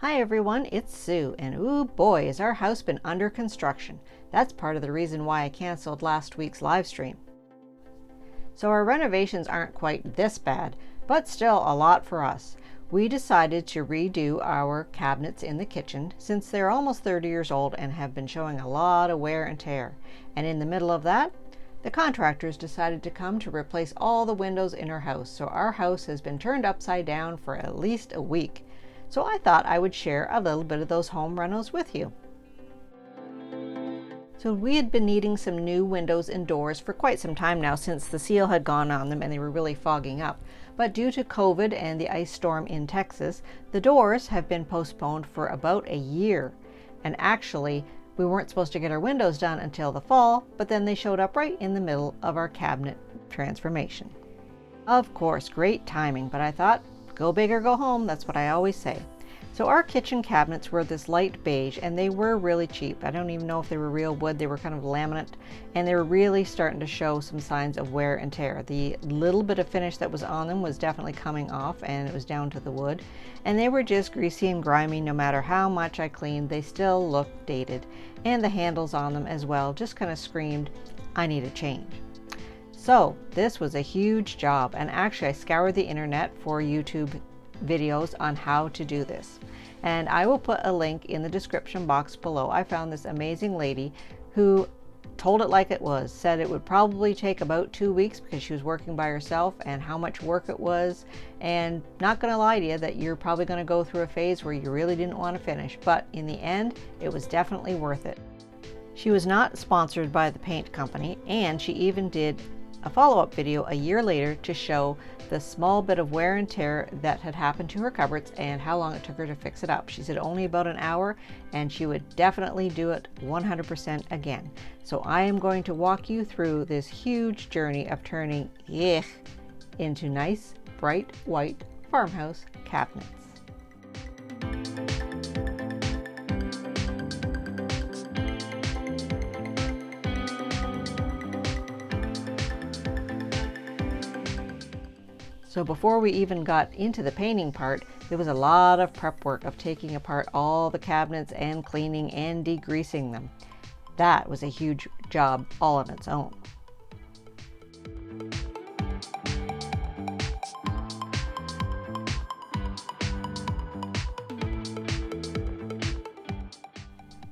Hi everyone, it's Sue, and ooh boy, has our house been under construction. That's part of the reason why I canceled last week's live stream. So our renovations aren't quite this bad, but still a lot for us. We decided to redo our cabinets in the kitchen since they're almost 30 years old and have been showing a lot of wear and tear. And in the middle of that, the contractors decided to come to replace all the windows in our house. So our house has been turned upside down for at least a week. So I thought I would share a little bit of those home renos with you. So we had been needing some new windows and doors for quite some time now since the seal had gone on them and they were really fogging up. But due to COVID and the ice storm in Texas, the doors have been postponed for about a year. And actually, we weren't supposed to get our windows done until the fall, but then they showed up right in the middle of our cabinet transformation. Of course, great timing, but I thought, go big or go home, that's what I always say. So our kitchen cabinets were this light beige and they were really cheap. I don't even know if they were real wood, they were kind of laminate, and they were really starting to show some signs of wear and tear. The little bit of finish that was on them was definitely coming off and it was down to the wood. And they were just greasy and grimy. No matter how much I cleaned, they still looked dated. And the handles on them as well just kind of screamed, I need a change. So this was a huge job, and actually I scoured the internet for YouTube videos on how to do this. And I will put a link in the description box below. I found this amazing lady who told it like it was, said it would probably take about 2 weeks because she was working by herself and how much work it was. And not gonna lie to you that you're probably gonna go through a phase where you really didn't want to finish, but in the end, it was definitely worth it. She was not sponsored by the paint company, and she even did a follow-up video a year later to show the small bit of wear and tear that had happened to her cupboards and how long it took her to fix it up. She said only about an hour, and she would definitely do it 100% again. So I am going to walk you through this huge journey of turning yuck into nice, bright white farmhouse cabinets. So before we even got into the painting part, there was a lot of prep work of taking apart all the cabinets and cleaning and degreasing them. That was a huge job all on its own.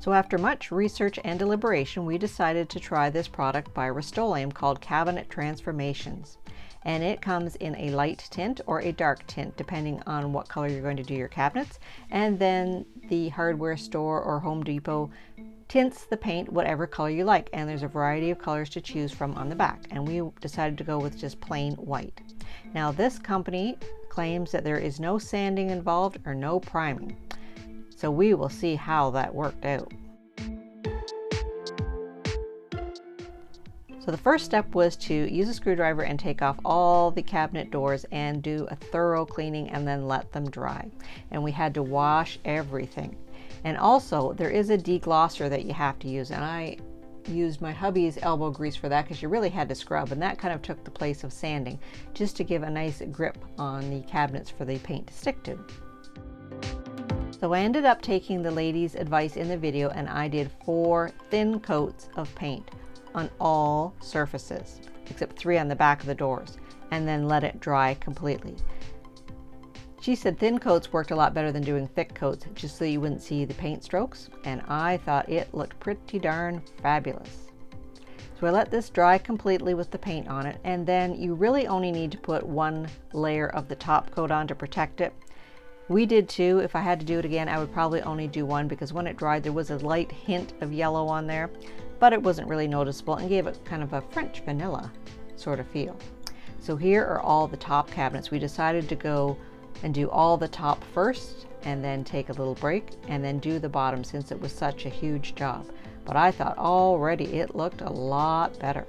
So after much research and deliberation, we decided to try this product by Rustoleum called Cabinet Transformations. And it comes in a light tint or a dark tint depending on what color you're going to do your cabinets. And then the hardware store or Home Depot tints the paint whatever color you like, and there's a variety of colors to choose from on the back, and we decided to go with just plain white. Now this company claims that there is no sanding involved or no priming, so we will see how that worked out. So the first step was to use a screwdriver and take off all the cabinet doors and do a thorough cleaning and then let them dry. And we had to wash everything. And also there is a deglosser that you have to use, and I used my hubby's elbow grease for that because you really had to scrub, and that kind of took the place of sanding just to give a nice grip on the cabinets for the paint to stick to. So I ended up taking the lady's advice in the video and I did 4 thin coats of paint on all surfaces except 3 on the back of the doors, and then let it dry completely. She said thin coats worked a lot better than doing thick coats just so you wouldn't see the paint strokes, and I thought it looked pretty darn fabulous. So I let this dry completely with the paint on it, and then you really only need to put 1 layer of the top coat on to protect it. We did 2. If I had to do it again, I would probably only do 1 because when it dried there was a light hint of yellow on there, but it wasn't really noticeable and gave it kind of a French vanilla sort of feel. So here are all the top cabinets. We decided to go and do all the top first and then take a little break and then do the bottom since it was such a huge job. But I thought already it looked a lot better.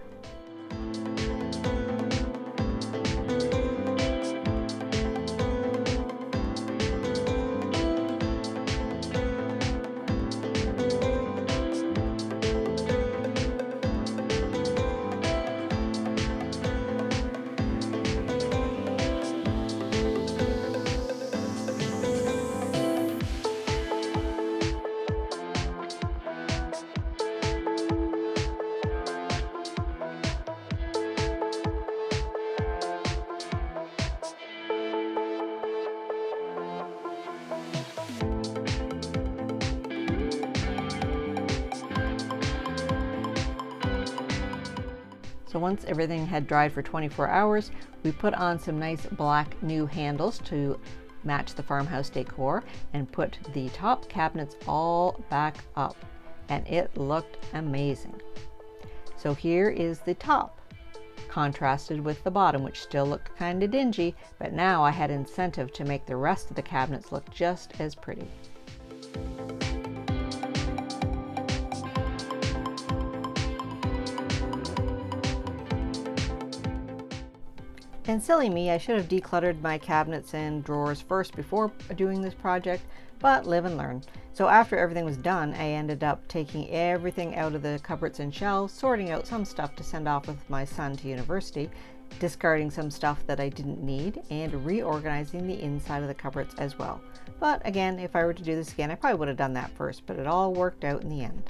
So once everything had dried for 24 hours, we put on some nice black new handles to match the farmhouse decor and put the top cabinets all back up, and it looked amazing. So here is the top, contrasted with the bottom, which still looked kind of dingy, but now I had incentive to make the rest of the cabinets look just as pretty. And silly me, I should have decluttered my cabinets and drawers first before doing this project, but live and learn. So after everything was done, I ended up taking everything out of the cupboards and shelves, sorting out some stuff to send off with my son to university, discarding some stuff that I didn't need, and reorganizing the inside of the cupboards as well. But again, if I were to do this again, I probably would have done that first, but it all worked out in the end.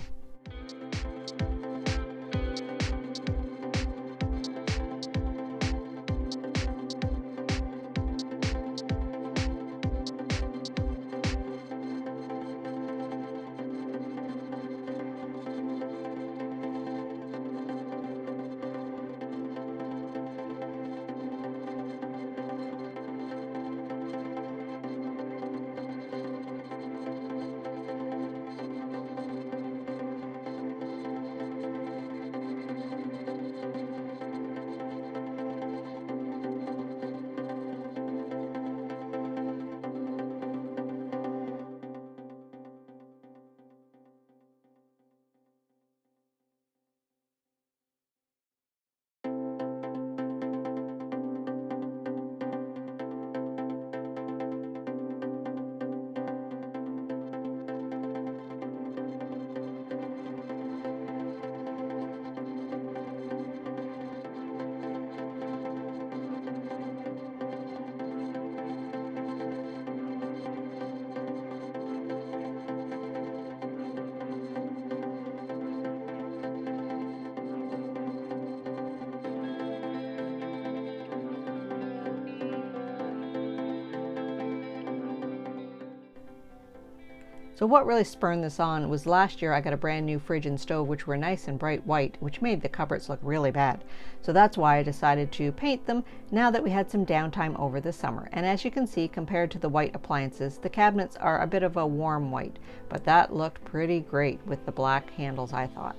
So what really spurred this on was last year I got a brand new fridge and stove which were nice and bright white, which made the cupboards look really bad. So that's why I decided to paint them now that we had some downtime over the summer. And as you can see, compared to the white appliances, the cabinets are a bit of a warm white, but that looked pretty great with the black handles, I thought.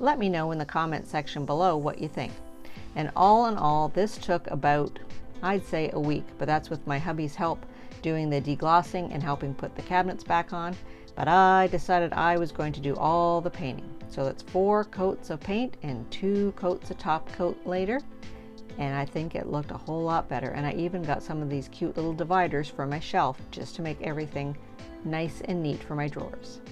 Let me know in the comment section below what you think. And all in all, this took about, I'd say, a week, but that's with my hubby's help doing the deglossing and helping put the cabinets back on. But I decided I was going to do all the painting. So that's 4 coats of paint and 2 coats of top coat later. And I think it looked a whole lot better. And I even got some of these cute little dividers for my shelf just to make everything nice and neat for my drawers.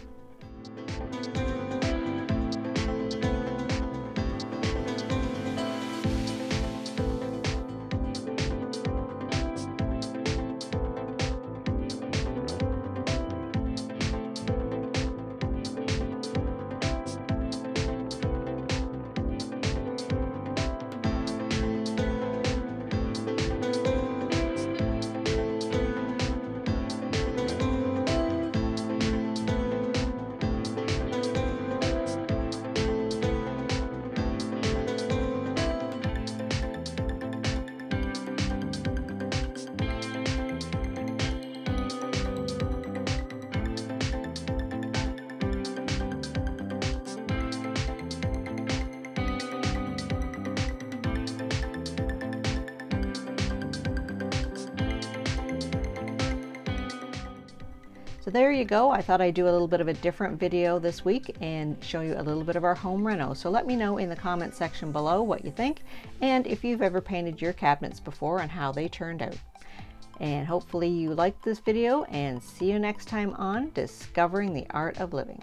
So there you go. I thought I'd do a little bit of a different video this week and show you a little bit of our home reno. So let me know in the comment section below what you think and if you've ever painted your cabinets before and how they turned out. And hopefully you liked this video, and see you next time on Discovering the Art of Living.